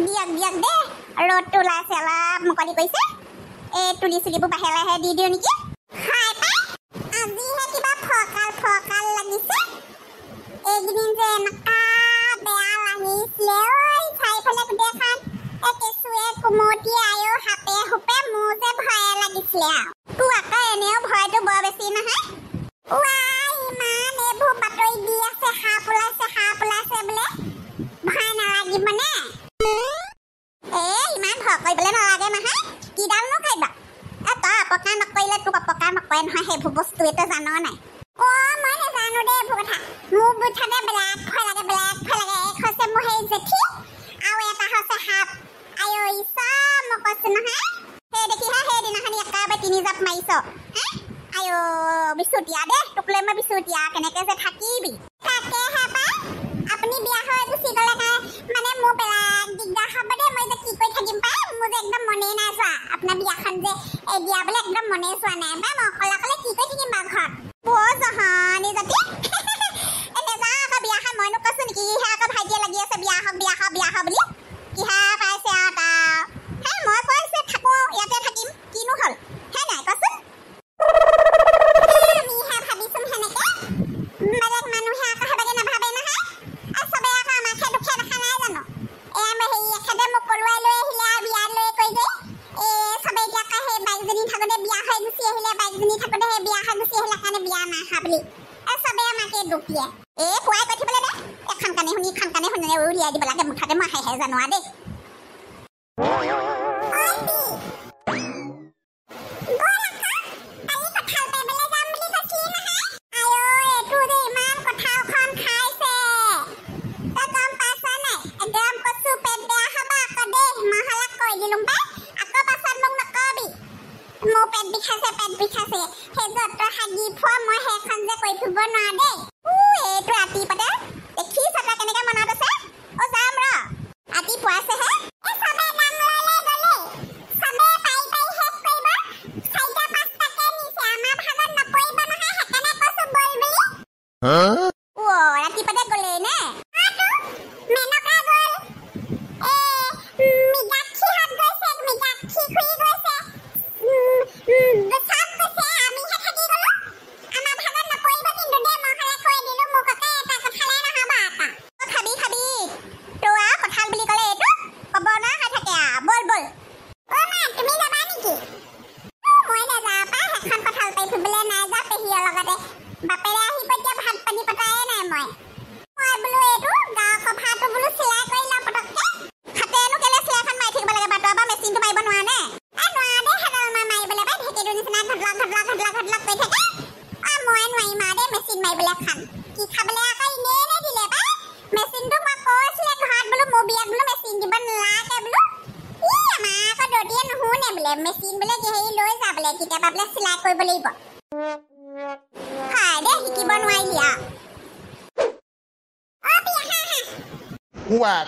দিয়ক দিয়ক দে ৰ'দটো ওলাইছে অলপ মুকলি কৰিছে এই তুলি চুলিবোৰ লাহে লাহে দি দিওঁ নেকি খাই পাই আজিহে কিবা ফকাল লাগিছে এইকেইদিন যে এনেকুৱা বেয়া লাগিছিলে ঐ চাৰিফালে গোটেইখন কেঁচুৱে কুমটিয়ে আয়ো সাপে সুপে মোৰ যে ভয়ে লাগিছিলে আৰু তোৰ আকৌ এনেও ভয়টো বৰ বেছি নহয় ইমান এইবোৰ বাতৰি দি আছে সাপ ওলাইছে বোলে ভয় নালাগিবনে ইমান ভয় কৰিবলৈ নালাগে নহয় কিডালনো খাইবা তই অপকাৰ নকৰিলে তোক অপকাৰ নকৰে নহয় সেইবোৰ বস্তু তই জান নাই মই নাজানো দেই এইবোৰ কথা মোৰ বুঠাতে বেলেগ ভয় লাগে এক হৈছে মোৰ সেই জেঠি আৰু এটা হৈছে সাপ আয়ো ঈশ্বৰ মই কৈছো নহয় সেই দেখিহে সেইদিনাখনি একেবাৰে 3 জাপ মাৰিছ আয়ো বিচুতীয়া দে তোক লৈ মই বিচুতীয়া কেনেকে যে থাকিবি তাকেহে পাই আপুনি বিয়া হৈ গুচি গ'লে মানে মোৰ বেলেগ দিগদাৰ হ'ব দেই মই যে কি কৰি থাকিম পাই মোৰ যে একদম মনেই নাই যোৱা আপোনাৰ বিয়াখন যে দিয়া বোলে একদম মনেই যোৱা নাই পাই মই অকলে কি কৰি থাকিম বাৰু ঘৰত জহানি জাতি এনে যা আকৌ বিয়াখন মইনো কৈছো নেকি ইহে আকৌ ভাইটিয়ে লাগি আছে বিয়া হওক বুলি কিহা পাইছে আৰু তাৰ মই কৈছে থাকো ইয়াতে থাকিম কিনো হ'ল নাই কচোন আমিহে ভাবিছোন সেনেকে বেলেগ মানুহে আকৌ সেনেকে নাভাবে নহয় চবে আকৌ আমাকহে দুখে দেখা নাই জানো এখেতে মোক পলুৱাই লৈ আহিলে আৰু বিয়া লৈ কৈ যে চবে এতিয়া আকৌ সেই বাইকজনী থাকোঁতে বিয়া হৈ গুচি আহিলে বাইকজনী থাকোঁতে সেই বিয়া হৈ গুচি আহিলে কাৰণে বিয়া নাহা বুলি চবে আমাকে দুখ দিয়ে পুৱাই কৈ থাকিবলৈ দে এখন কাণে শুনি উলিয়াই দিব লাগে মুঠতে মই হাঁহে জানো দেই পেট বিষাইছে সেই যত হাগি ফোৱা মই সেইখন যে কৈ ফুৰিব নোৱাৰা দেই এইটো ৰাতিপুৱাতে দেখিছ তই কেনেকে মনত আছে যাম ৰ ৰাতিপুৱাছেহে ৰাতিপুৱাতে গ'লে নে মেচিন বোলে হেৰি লৈ যা বোলে কেতিয়াবা বোলে চিলাই কৰিব লাগিব দে শিকিব নোৱাৰিলি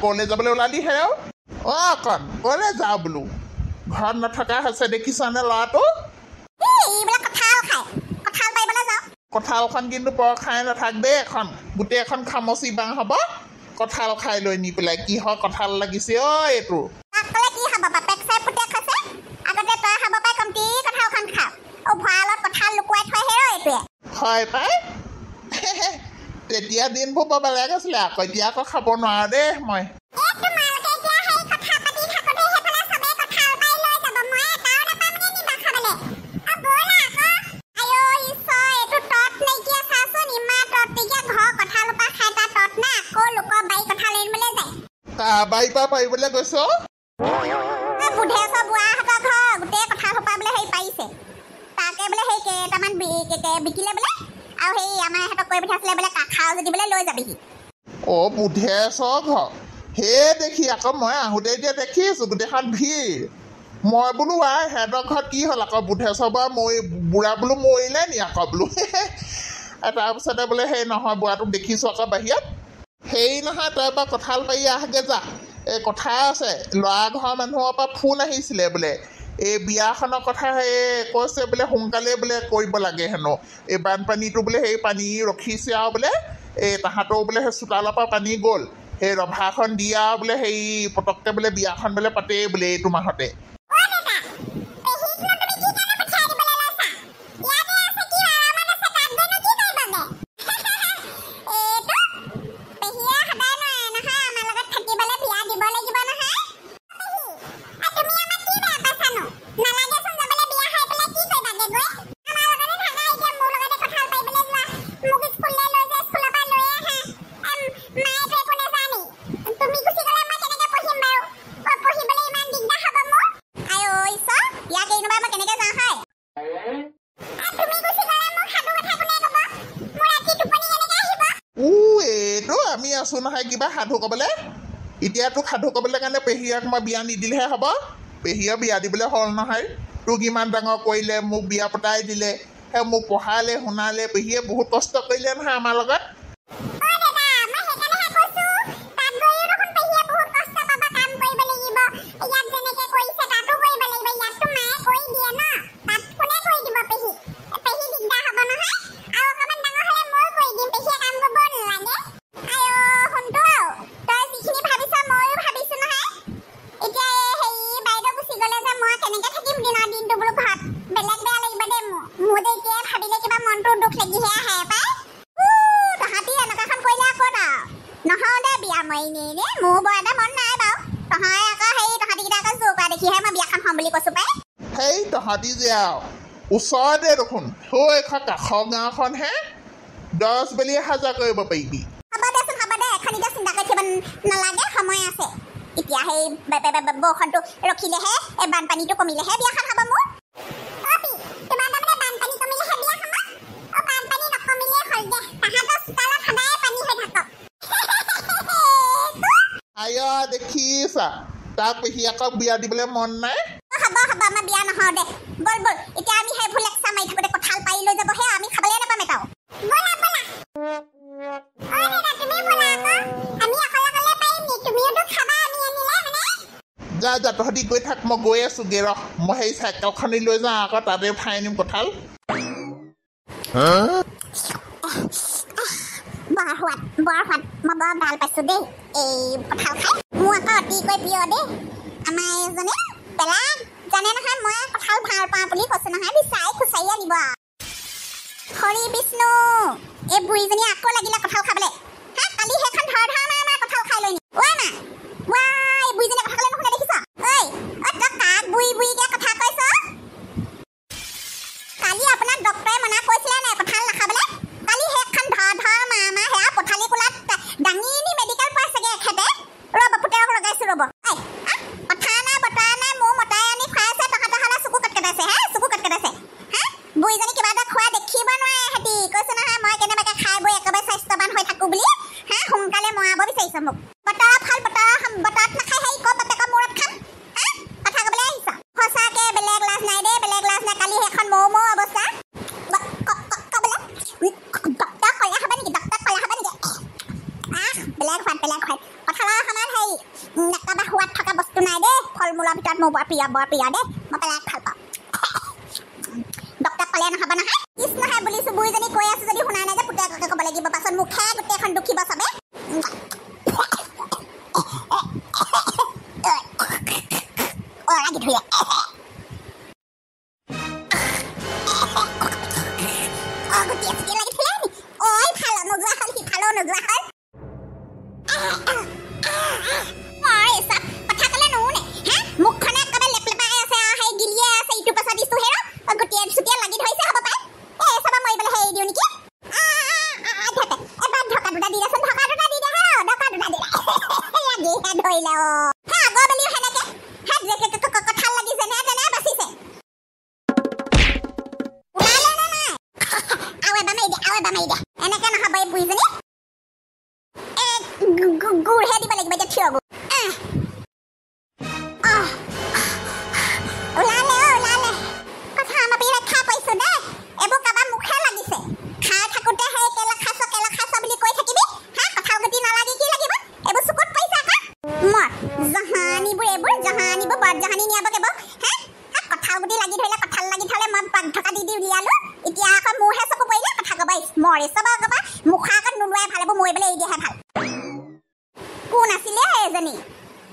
কলে যাবলৈ ওলালি হে কলে যাওঁ বোলো ঘৰত নথকা হৈছে দেখিছানে ল'ৰাটো কঁঠালখন কিন্তু বৰ খাই নাথাক দেই এখন গোটেই এখন খামচি বাঁহ হ'ব কঁঠাল খাই লৈ নি পেলাই কিহৰ কঁঠাল লাগিছে এইটো হয় পাই তেতিয়া দিনবোৰ বৰ বেলেগ আছিলে আকৌ এতিয়া আকৌ খাব নোৱাৰো দেই মই বাৰীৰ পৰা পাৰিবলৈ গৈছ বিকিলে বোলে আৰু সেই আমাৰ ইহঁতক কৈ পঠাইছিলে বোলে খাওঁ যদি বোলে লৈ যাবিহি বুধেশ্বৰ ঘৰ সেই দেখি আকৌ মই আহোঁতে এতিয়া দেখিছোঁ গোটেইখন ভিৰ মই বোলো সিহঁতৰ ঘৰত কি হ'ল আকৌ বুধেশ্বৰ বা বুঢ়া বোলো মৰিলে নি আকৌ বোলো তাৰপিছতে বোলে সেই নহয় বুঢ়াটোক দেখিছোঁ আকৌ বাহিৰত সেই নহয় তই এবাৰ কঁঠাল পাৰি আহগে যা এই কথা আছে ল'ৰা ঘৰৰ মানুহৰ পৰা ফোন আহিছিলে বোলে এই বিয়াখনৰ কথা কৈছে বোলে সোনকালে বোলে কৰিব লাগে হেনো এই বানপানীটো বোলে সেই পানী ৰখিছে আৰু বোলে এই তাহাঁতেও বোলে সেই চোতালৰ পৰা পানী গ'ল সেই ৰভাখন দিয়া বোলে সেই পটককৈ বোলে বিয়াখন বোলে পাতেই বোলে এইটো মাহতে আমি আছো নহয় কিবা সাধু ক'বলৈ এতিয়া তোক সাধু ক'বলৈ কাৰণে পেহীয়াক মই বিয়া নিদিলেহে হ'ব পেহীয়ে বিয়া দিবলৈ হ'ল নহয় তোক ইমান ডাঙৰ কৰিলে মোক বিয়া পতাই দিলে সেই মোক পঢ়ালে শুনালে পেহীয়ে বহুত কষ্ট কৰিলে নহয় আমাৰ লগত সেই তহঁতি যে আৰু ওচৰতে দেখোন হৈ এখন কাষৰ গাঁওখনহে 10 বেলি হাজাৰ কৰিব পাৰিবি এতিয়া সেই বৰষুণটো ৰখিলেহে বানপানীটো কমিলেহে বিয়াখন হ'ব মোৰ আয় দেখিছা তাক পেহীয়াকক বিয়া দিবলৈ মন নাই আমাৰ বিয়া নহয় দে বল বল এতিয়া আমি সেই ভুল একচা মাৰি থাকোঁতে কঁঠাল পাৰি লৈ যাব হে আমি খাবলৈ নাপাম এটাও যা যা তহঁতি গৈ থাক মই গৈ আছোঁগৈ ৰহ মই সেই চাইকেলখনি লৈ যাওঁ আকৌ তাতে উঠাই আনিম কঁঠাল বৰ সোৱাদ মই বৰ ভাল পাইছোঁ দেই এই কঁঠাল খাই মোৰ আকৌ অতিকৈ প্ৰিয় দেই আমাৰ এজনে পেলা জানে নহয় মই কঁঠাল ভাল পাওঁ বুলি কৈছোঁ নহয় বিচাৰি খুচাৰি আনিব হৰি বিষ্ণু এই বুঢ়ীজনী আকৌ লাগিলে কঁঠাল খাবলৈ হা কালি সেইখন ধৰ আমাৰ কঁঠাল খাই লৈ নি ঐ মা এই বুঢ়ীজনী কথা ক'লে নুশুনে দেখিছ ঐ তই কাক বুঢ়ীকে কথা কৈছ কালি আপোনাক ডক্টৰে মনা কৰিছিলে নাই কঁঠাল নাখাবলৈ কালি সেইখন ধৰ মা সেয়া পথালি কোলাত দাঙি নি মেডিকেল পাই চাগে এখেতে ৰ'ব পুতেৰক লগাইছোঁ ৰ'ব কথা নাই বতৰা নাই মোৰ মতাই আনি খুৱাইছে তহঁতৰ হ'লে চকু কটকটাইছে হা বুঢ়ীজনী কিবা এটা খোৱা দেখিব নোৱাৰে সিহঁতি কৈছোঁ নহয় মই কেনেবাকৈ খাই বৈ একেবাৰে স্বাস্থ্যৱান হৈ থাকোঁ বুলি হা সোনকালে মৰাব বিচাৰিছে মোক বতৰা ফল বতৰত নাখাই সেই ক'ত বাপেকৰ মূৰত খাম হা কথা ক'বলৈ আহিছ সঁচাকৈ বেলেগ লাজ নাই দেই বেলেগ লাজ নাই কালি সেইখন মৌ অৱস্থা কঁঠালৰ সমান সেই একেবাৰে সোৱাদ থকা বস্তু নাই দেই ফল মূলৰ ভিতৰত মোৰ বৰ প্ৰিয় দেই মই পেলাই ভাল পাওঁ ডক্টৰক ক'লে নহ'ব নহয় ইচ নহয় বুলিছোঁ বুঢ়ীজনী কৈ আছোঁ যদি শুনা নাই যে পুতেককে ক'ব লাগিব পাছত মুখে গোটেইখন দুখিব চবে লাগি ধৰিলে গোটেই লাগি ধৰিলে নি ঐ ভালো নোযোৱা হ'ল সিফালেও নোযোৱা হ'ল কথা ক'লে নুশুনে হা মুখখনে একেবাৰে লেপলেপাই আছে সেই গিলিয়ে আছে ইটো পাছত ইটো হেৰ গোটেই লাগি ধৰিছে হ'ব পাৰে এই চাবা মৰিবলৈ হেৰি দিওঁ নেকি এবাৰ ঢকা দুটা দি দেচোন ঢকা দুটা দি দে লাগিহে ধৰিলে হে আগৰ বেলিও সেনেকে কঁঠাল লাগিছে নে তেনে বাচিছে ওলালে নে নাই আৰু এবাৰ মাৰি দে এনেকে নহ'ব এই বুঢ়ীজনী গুড়হে দিব লাগিব এতিয়া থিয় ওলালে কথা আমাৰ পি ৰক্ষা পাইছোঁ দেই এইবোৰ কাৰোবাৰ মুখে লাগিছে খাই থাকোঁতে সেই কেলা খাইছ বুলি কৈ থাকিবি হা কঁঠাল গুটি নালাগি কি লাগিব এইবোৰ চকুত পাইছা হা মই জাহানীবোৰ বৰ জাহানী নিয়াব কেব হা কঁঠাল গুটি লাগি ধৰিলে মই পাক ঢকা দি উলিয়ালোঁ এতিয়া আকৌ মোৰহে চকু পৰিলে কথা ক'বা মৰে চব ক'বা মুখা আগত নোলোৱাই ভাল এইবোৰ মৰিবলৈ এৰি দিয়াহে ভাল কোন আছিলে এজনী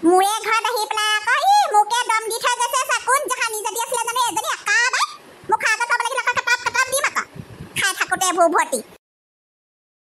মোৰে ঘৰত আহি পেলাই আকৌ মোকে দম দি থৈ গৈছে চাকোন জাহানি যদি আছিলে জানে এজনী একাবাই মুখা আগত পাব লাগিলে কাটাপ দিম আকৌ খাই থাকোঁতে ভূ ভৰ্তি